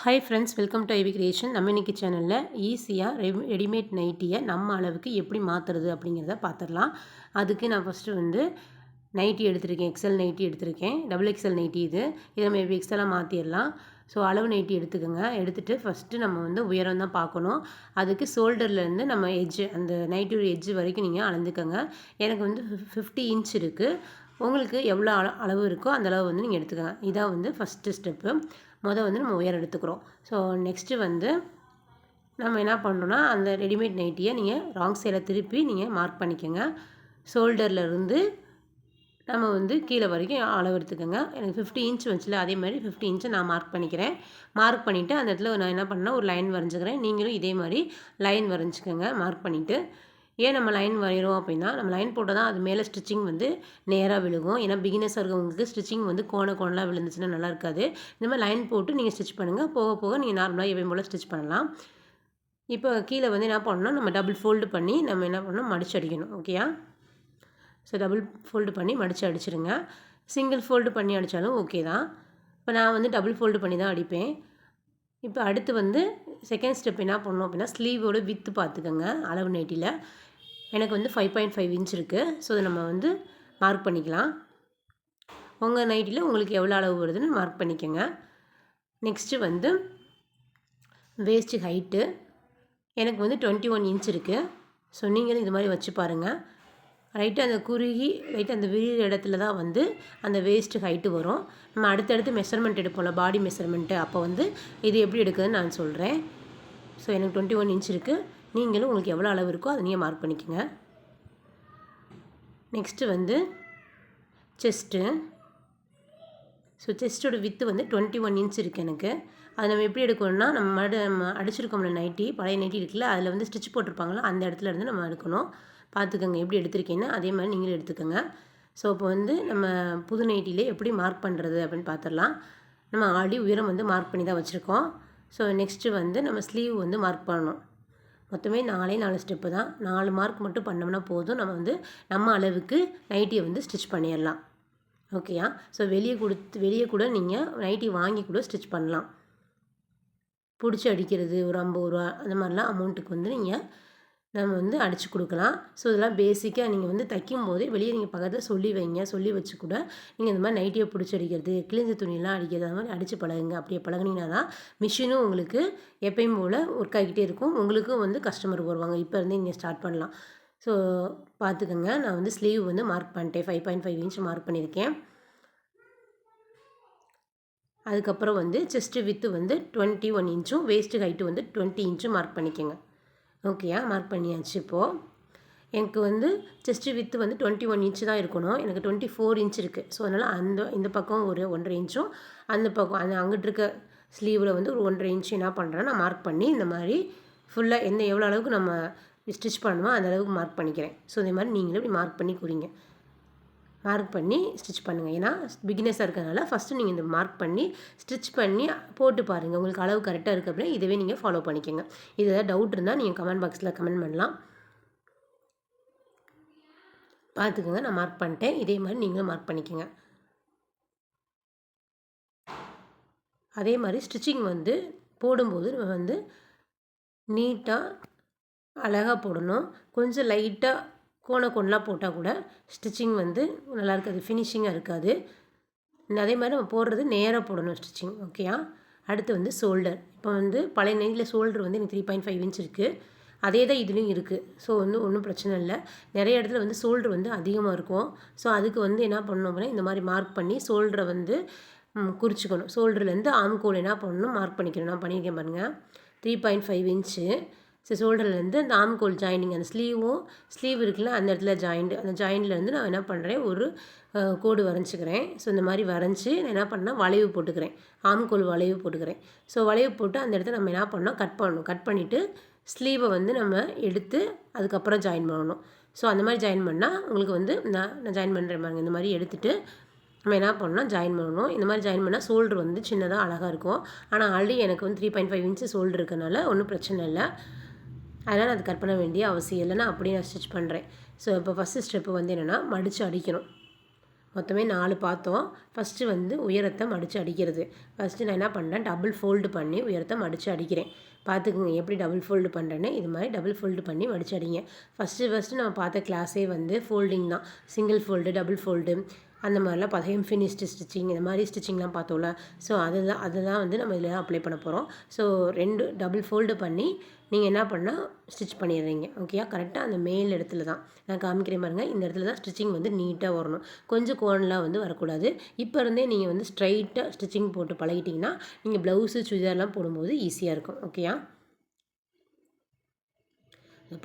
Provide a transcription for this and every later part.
Hi friends, welcome to Ivy creation. நம்ம இன்றைக்கி சேனலில் ஈஸியாக ரெடிமேட் நைட்டியை நம்ம அளவுக்கு எப்படி மாற்றுறது அப்படிங்கிறத பார்த்துடலாம். அதுக்கு நான் ஃபஸ்ட்டு வந்து நைட்டி எடுத்திருக்கேன். எக்ஸல் நைட்டி எடுத்திருக்கேன். டபுள் எக்ஸல் நைட்டி இதை நம்ம எக்ஸலாக மாற்றிடலாம். ஸோ அளவு நைட்டி எடுத்துக்கோங்க. எடுத்துகிட்டு ஃபஸ்ட்டு நம்ம வந்து உயரம் தான் பார்க்கணும். அதுக்கு ஷோல்டர்லேருந்து நம்ம எட்ஜு, அந்த நைட்டியோட எட்ஜு வரைக்கும் நீங்கள் அளந்துக்கோங்க. எனக்கு வந்து 50 இன்ச் இருக்குது. உங்களுக்கு எவ்வளோ அளவு இருக்கோ அந்த அளவு வந்து நீங்கள் எடுத்துக்கோங்க. இதான் வந்து ஃபஸ்ட்டு ஸ்டெப்பு. வந்து நம்ம உயரம் எடுத்துக்கிறோம். ஸோ நெக்ஸ்ட்டு வந்து நம்ம என்ன பண்ணுறோன்னா, அந்த ரெடிமேட் நைட்டியை நீங்கள் ராங் சைடில் திருப்பி நீங்கள் மார்க் பண்ணிக்கோங்க. ஷோல்டர்லேருந்து நம்ம வந்து கீழே வரைக்கும் அளவு எடுத்துக்கோங்க. எனக்கு 50 இன்ச் வந்துச்சுல, அதே மாதிரி 50 இன்ச்சை நான் மார்க் பண்ணிக்கிறேன். மார்க் பண்ணிவிட்டு அந்த இடத்துல நான் என்ன பண்ணேன்னா ஒரு லைன் வரைஞ்சிக்கிறேன். நீங்களும் இதே மாதிரி லைன் வரைஞ்சிக்கோங்க. மார்க் பண்ணிவிட்டு ஏன் நம்ம லைன் வரைகிறோம் அப்படின்னா, நம்ம லைன் போட்டால் தான் அது மேலே ஸ்டிச்சிங் வந்து நேராக விழுகும். ஏன்னா பிகினர்ஸாக இருக்கவங்களுக்கு ஸ்டிச்சிங் வந்து கோணலாம் விழுந்துச்சுன்னா நல்லா இருக்காது. இந்த மாதிரி லைன் போட்டு நீங்கள் ஸ்டிச் பண்ணுங்கள். போக போக நீங்கள் நார்மலாக எப்பயும் போல் ஸ்டிச் பண்ணலாம். இப்போ கீழே வந்து என்ன பண்ணணும், நம்ம டபுள் ஃபோல்டு பண்ணி நம்ம என்ன பண்ணணும், மடிச்சு அடிக்கணும். ஓகேயா? ஸோ டபுள் ஃபோல்டு பண்ணி மடித்து அடிச்சிடுங்க. சிங்கிள் ஃபோல்டு பண்ணி அடித்தாலும் ஓகே தான். இப்போ நான் வந்து டபுள் ஃபோல்டு பண்ணி தான் அடிப்பேன். இப்போ அடுத்து வந்து செகண்ட் ஸ்டெப் என்ன பண்ணணும் அப்படின்னா, ஸ்லீவோட வித்து பார்த்துக்கோங்க. அளவு நைட்டியில் எனக்கு வந்து 5.5 இன்ச் இருக்குது. ஸோ அதை நம்ம வந்து மார்க் பண்ணிக்கலாம். உங்கள் நைட்டியில் உங்களுக்கு எவ்வளோ அளவு வருதுன்னு மார்க் பண்ணிக்கோங்க. நெக்ஸ்ட்டு வந்து வேஸ்ட்டு ஹைட்டு எனக்கு வந்து 21 இன்ச் இருக்குது. ஸோ நீங்களும் இது மாதிரி வச்சு பாருங்கள். ரைட்டு அந்த குறுகி ரைட்டு அந்த விரிகிற இடத்துல தான் வந்து அந்த வேஸ்ட்டு ஹைட்டு வரும். நம்ம அடுத்தடுத்து மெஷர்மெண்ட் எடுப்போம்ல, பாடி மெஷர்மெண்ட்டு. அப்போ வந்து இது எப்படி எடுக்குதுன்னு நான் சொல்கிறேன். ஸோ எனக்கு 21 இன்ச் இருக்குது. நீங்களும் உங்களுக்கு எவ்வளோ அளவு இருக்கோ அதை நீங்கள் மார்க் பண்ணிக்கோங்க. நெக்ஸ்ட்டு வந்து செஸ்ட்டு. ஸோ செஸ்ட்டோட வித்து வந்து 21 இன்ச் இருக்குது எனக்கு. அதை நம்ம எப்படி எடுக்கணும்னா, நம்ம அடிச்சிருக்கோம்ல நைட்டி, பழைய நைட்டி இருக்குல்ல, அதில் வந்து ஸ்டிச் போட்டிருப்பாங்களா அந்த இடத்துல இருந்து நம்ம எடுக்கணும். பார்த்துக்கோங்க எப்படி எடுத்திருக்கேன்னு, அதே மாதிரி நீங்களும் எடுத்துக்கோங்க. ஸோ இப்போ வந்து நம்ம புது நைட்டிலே எப்படி மார்க் பண்ணுறது அப்படின்னு பார்த்துடலாம். நம்ம ஆல்ரெடி உயரம் வந்து மார்க் பண்ணி தான் வச்சுருக்கோம். ஸோ நெக்ஸ்ட்டு வந்து நம்ம ஸ்லீவ் வந்து மார்க் பண்ணணும். மொத்தமே 4 ஸ்டெப்பு தான். 4 மார்க் மட்டும் பண்ணோம்னா போதும். நம்ம வந்து நம்ம அளவுக்கு நைட்டியை வந்து ஸ்டிச் பண்ணிடலாம். ஓகேயா? ஸோ வெளியே கூட நீங்கள் நைட்டி வாங்கி கூட ஸ்டிச் பண்ணலாம். பிடிச்சி அடிக்கிறது ஒரு 50 ரூபா அந்த மாதிரிலாம் அமௌண்ட்டுக்கு வந்து நம்ம வந்து அடித்து கொடுக்கலாம். ஸோ இதெல்லாம் பேசிக்காக நீங்கள் வந்து தைக்கும் போதே வெளியே நீங்கள் பக்கத்தில் சொல்லி வைங்க. சொல்லி வச்சு கூட நீங்கள் இந்த மாதிரி நைட்டியை பிடிச்சி அடிக்கிறது, கிழிஞ்ச துணியெல்லாம் அடிக்கிறது, அந்த மாதிரி அடித்து பழகுங்க. அப்படியே பழகுனீங்கன்னா தான் மிஷினும் உங்களுக்கு எப்பயும் போல் ஒர்க் ஆகிக்கிட்டே இருக்கும். உங்களுக்கும் வந்து கஸ்டமர் வருவாங்க. இப்போ இருந்தே நீங்கள் ஸ்டார்ட் பண்ணலாம். ஸோ பார்த்துக்கோங்க. நான் வந்து ஸ்லீவ் வந்து மார்க் பண்ணிட்டேன். 5.5 இன்ச் மார்க் பண்ணியிருக்கேன். அதுக்கப்புறம் வந்து செஸ்ட்டு வித்து வந்து 21 இன்ச்சும் வேஸ்ட்டு ஹைட்டு வந்து 20 இன்ச்சும் மார்க் பண்ணிக்கோங்க. ஓகேயா? மார்க் பண்ணியாச்சு. இப்போது எனக்கு வந்து செஸ்ட்டு வித்து வந்து 21 இன்ச்சு தான் இருக்கணும். எனக்கு 24 இன்ச் இருக்குது. ஸோ அதனால் இந்த பக்கம் ஒரு 1.5 இன்ச்சும், அந்த பக்கம் அங்கிட்டு இருக்க ஸ்லீவில் வந்து ஒரு 1.5 இன்ச்சு என்ன பண்ணுறேன், நான் மார்க் பண்ணி இந்த மாதிரி ஃபுல்லாக எவ்வளோ அளவுக்கு நம்ம ஸ்டிச் பண்ணணுமோ அந்த அளவுக்கு மார்க் பண்ணிக்கிறேன். ஸோ இதே மாதிரி நீங்களும் இப்படி மார்க் பண்ணி குறிங்க. மார்க் பண்ணி ஸ்டிச் பண்ணுங்கள். ஏன்னா பிகினர்ஸாக இருக்கிறதுனால ஃபஸ்ட்டு நீங்கள் இந்த மார்க் பண்ணி ஸ்டிச் பண்ணி போட்டு பாருங்கள். உங்களுக்கு அளவு கரெக்டாக இருக்குது அப்படின்னா இதுவே நீங்கள் ஃபாலோ பண்ணிக்கோங்க. இது ஏதாவது டவுட் இருந்தால் நீங்கள் கமெண்ட் பாக்ஸில் கமெண்ட் பண்ணலாம். பார்த்துக்கோங்க, நான் மார்க் பண்ணிட்டேன். இதே மாதிரி நீங்களும் மார்க் பண்ணிக்கோங்க. அதே மாதிரி ஸ்டிச்சிங் வந்து போடும்போது நம்ம வந்து நீட்டாக அழகாக போடணும். கொஞ்சம் லைட்டாக கோணலாம் போட்டால் கூட ஸ்டிச்சிங் வந்து நல்லா இருக்காது, ஃபினிஷிங்காக இருக்காது. அதே மாதிரி நம்ம போடுறது நேராக போடணும் ஸ்டிச்சிங். ஓகேயா? அடுத்து வந்து ஷோல்டர். இப்போ வந்து பழைய நைட்டில் ஷோல்டர் வந்து எனக்கு 3.5 இன்ச் இருக்குது. அதே தான் இதுலேயும் இருக்குது. ஸோ வந்து ஒன்றும் பிரச்சனை இல்லை. நிறைய இடத்துல வந்து ஷோல்டர் வந்து அதிகமாக இருக்கும். ஸோ அதுக்கு வந்து என்ன பண்ணணும் அப்படின்னா, இந்த மாதிரி மார்க் பண்ணி ஷோல்டரை வந்து குறிச்சிக்கணும். ஷோல்டர்லேருந்து ஆம்கோல் என்ன பண்ணணும், மார்க் பண்ணிக்கணும். நான் பண்ணியிருக்கேன் பாருங்கள். 3.5 இன்ச்சு. ஸோ ஷோல்டர்லேருந்து அந்த ஆம்கோல் ஜாயினிங், அந்த ஸ்லீவ் இருக்குல்ல, அந்த இடத்துல அந்த ஜாயிண்ட்லேருந்து நான் என்ன பண்ணுறேன், ஒரு கோடு வரைஞ்சிக்கிறேன். ஸோ இந்த மாதிரி வரைஞ்சி நான் என்ன பண்ணேன், வளைவு போட்டுக்கிறேன். ஆம்கோல் வளைவு போட்டுக்கிறேன். ஸோ வளைவு போட்டு அந்த இடத்த நம்ம என்ன பண்ணோம், கட் பண்ணணும். கட் பண்ணிவிட்டு ஸ்லீவை வந்து நம்ம எடுத்து அதுக்கப்புறம் ஜாயின் பண்ணணும். ஸோ அந்த மாதிரி ஜாயின் பண்ணால் உங்களுக்கு வந்து நான் ஜாயின் பண்ணுறேன் பாருங்கள். இந்த மாதிரி எடுத்துகிட்டு நம்ம என்ன பண்ணோம்னா ஜாயின் பண்ணணும். இந்த மாதிரி ஜாயின் பண்ணால் ஷோல்டர் வந்து சின்னதாக அழகாக இருக்கும். ஆனால் ஆல்ரெடி எனக்கு வந்து 3.5 இன்ச்சு ஷோல்டர் இருக்கனால ஒன்றும் பிரச்சனை இல்லை. அதனால் அது கட் பண்ண வேண்டிய அவசியம் இல்லைன்னா அப்படியே நான் ஸ்டிச் பண்ணுறேன். ஸோ இப்போ ஃபஸ்ட்டு ஸ்டெப்பு வந்து என்னென்னா மடித்து அடிக்கணும். மொத்தமே 4 பார்த்தோம். ஃபஸ்ட்டு வந்து உயரத்தை மடித்து அடிக்கிறது. ஃபஸ்ட்டு நான் என்ன பண்ணுறேன், டபுள் ஃபோல்டு பண்ணி உயரத்தை மடித்து அடிக்கிறேன். பார்த்துக்குங்க எப்படி டபுள் ஃபோல்டு பண்ணுறேன்னு. இது மாதிரி டபுள் ஃபோல்டு பண்ணி மடித்து அடிங்க. ஃபஸ்ட்டு நம்ம பார்த்த கிளாஸே வந்து ஃபோல்டிங் தான். சிங்கிள் ஃபோல்டு, டபுள் ஃபோல்டு அந்த மாதிரிலாம் பார்த்தா ஃபினிஷ்டு ஸ்டிச்சிங் இந்த மாதிரி ஸ்டிச்சிங்லாம் பார்த்தோம்ல. ஸோ அதெல்லாம் வந்து நம்ம இதில் அப்ளை பண்ண போகிறோம். ஸோ 2 டபுள் ஃபோல்டு பண்ணி நீங்கள் என்ன பண்ணால் ஸ்டிச் பண்ணிடுறீங்க. ஓகேயா, கரெக்டாக அந்த மேல் இடத்துல தான் நான் காமிக்கிறேன் பாருங்கள். இந்த இடத்துல தான் ஸ்டிச்சிங் வந்து நீட்டாக வரணும். கொஞ்சம் கோணலாம் வந்து வரக்கூடாது. இப்போ இருந்தே நீங்கள் வந்து ஸ்ட்ரைட்டாக ஸ்டிச்சிங் போட்டு பழகிட்டிங்கன்னா நீங்கள் ப்ளவுஸு சுடிதார்லாம் போடும்போது ஈஸியாக இருக்கும். ஓகேயா,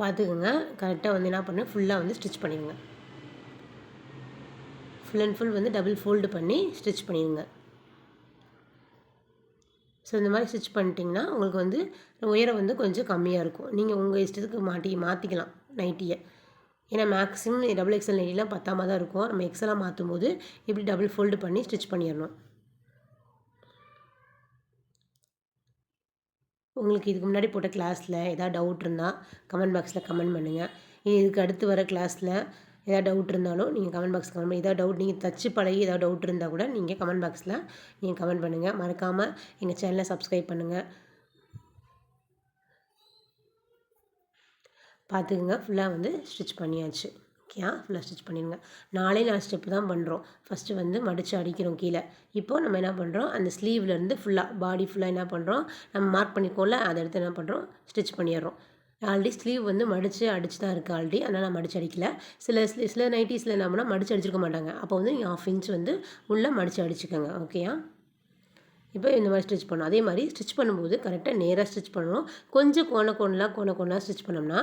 பார்த்துக்கோங்க. கரெக்டாக வந்து என்ன பண்ணு ஃபுல்லாக வந்து ஸ்டிச் பண்ணிடுங்க. ஃபுல் அண்ட் ஃபுல் வந்து டபுள் ஃபோல்டு பண்ணி ஸ்டிச் பண்ணிடுங்க. ஸோ இந்த மாதிரி ஸ்டிச் பண்ணிட்டிங்கன்னா உங்களுக்கு வந்து உயரம் வந்து கொஞ்சம் கம்மியாக இருக்கும். நீங்கள் உங்கள் இஷ்டத்துக்கு மாற்றிக்கலாம் நைட்டியை. ஏன்னா மேக்ஸிமம் டபுள் எக்ஸல் நைட்டிலாம் பத்தாமல் தான் இருக்கும். நம்ம எக்ஸலாக மாற்றும் போது இப்படி டபுள் ஃபோல்டு பண்ணி ஸ்டிச் பண்ணிடணும். உங்களுக்கு இதுக்கு முன்னாடி போட்ட கிளாஸில் ஏதாவது டவுட் இருந்தால் கமெண்ட் பாக்ஸில் கமெண்ட் பண்ணுங்கள். இதுக்கு அடுத்து வர கிளாஸில் ஏதாவது டவுட் இருந்தாலும் நீங்கள் கமெண்ட் பாக்ஸ் கமெண்ட் பண்ணி, ஏதாவது டவுட் நீங்கள் தச்சு பழகி ஏதாவது டவுட் இருந்தால் கூட நீங்கள் கமெண்ட் பாக்ஸில் நீங்கள் கமெண்ட் பண்ணுங்கள். மறக்காமல் எங்கள் சேனலை சப்ஸ்கிரைப் பண்ணுங்கள். பார்த்துக்குங்க, ஃபுல்லாக வந்து ஸ்டிச் பண்ணியாச்சு. ஓகேயா, ஃபுல்லாக ஸ்டிச் பண்ணிடுங்க. 4 ஸ்டெப்பு தான் பண்ணுறோம். ஃபஸ்ட்டு வந்து மடித்து அடிக்கிறோம் கீழே. இப்போது நம்ம என்ன பண்ணுறோம், அந்த ஸ்லீவ்லேருந்து ஃபுல்லாக பாடி ஃபுல்லாக என்ன பண்ணுறோம், நம்ம மார்க் பண்ணிக்கோல அதை எடுத்து என்ன பண்ணுறோம், ஸ்டிச் பண்ணிடுறோம். ஆல்ரெடி ஸ்லீவ் வந்து மடித்து அடிச்சு தான் இருக்குது ஆல்ரெடி. அதனால் நான் மடித்து அடிக்கல. சில நைட்டிஸில் என்ன பண்ணால் மடித்து அடிச்சிருக்க மாட்டாங்க. அப்போ வந்து நீங்கள் 1/2 இன்ச் வந்து உள்ளே மடித்து அடிச்சுக்கோங்க. ஓகேயா, இப்போ இந்த மாதிரி ஸ்டிச் பண்ணணும். அதே மாதிரி ஸ்டிச் பண்ணும்போது கரெக்டாக நேராக ஸ்டிச் பண்ணணும். கொஞ்சம் கோண ஸ்டிச் பண்ணோம்னா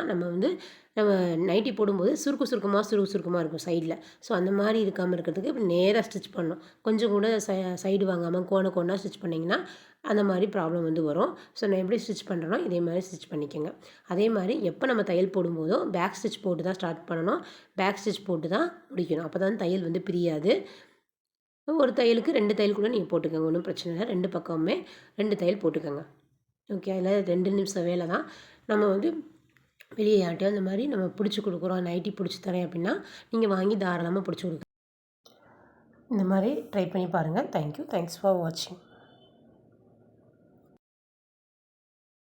நம்ம நைட்டி போடும்போது சுருக்கமாக இருக்கும் சைடில். ஸோ அந்த மாதிரி இருக்காமல் இருக்கிறதுக்கு இப்படி நேராக ஸ்டிச் பண்ணணும். கொஞ்சம் கூட சைடு வாங்காமல் கோண ஸ்டிச் பண்ணிங்கன்னா அந்த மாதிரி ப்ராப்ளம் வந்து வரும். ஸோ நான் எப்படி ஸ்டிச் பண்ணுறேனோ இதே மாதிரி ஸ்டிச் பண்ணிக்கோங்க. அதே மாதிரி எப்போ நம்ம தையல் போடும்போதோ பேக் ஸ்டிச் போட்டு தான் ஸ்டார்ட் பண்ணணும். பேக் ஸ்டிச் போட்டு தான் முடிக்கணும். அப்போ தான் தையல் வந்து பிரியாது. ஒரு தையலுக்கு 2 தையல் கூட நீங்கள் போட்டுக்கோங்க. ஒன்றும் பிரச்சனை இல்லை. 2 பக்கமுமே 2 தையல் போட்டுக்கோங்க. ஓகே, அதில் 2 நிமிஷம் வேலை தான். நம்ம வந்து வெளியே யார்ட்டையும் அந்த மாதிரி நம்ம பிடிச்சி கொடுக்குறோம், நைட்டி பிடிச்சி தரேன் அப்படின்னா நீங்கள் வாங்கி தாராளமாக பிடிச்சி கொடுங்க. இந்த மாதிரி ட்ரை பண்ணி பாருங்கள். தேங்க்யூ. தேங்க்ஸ் ஃபார் வாட்சிங்.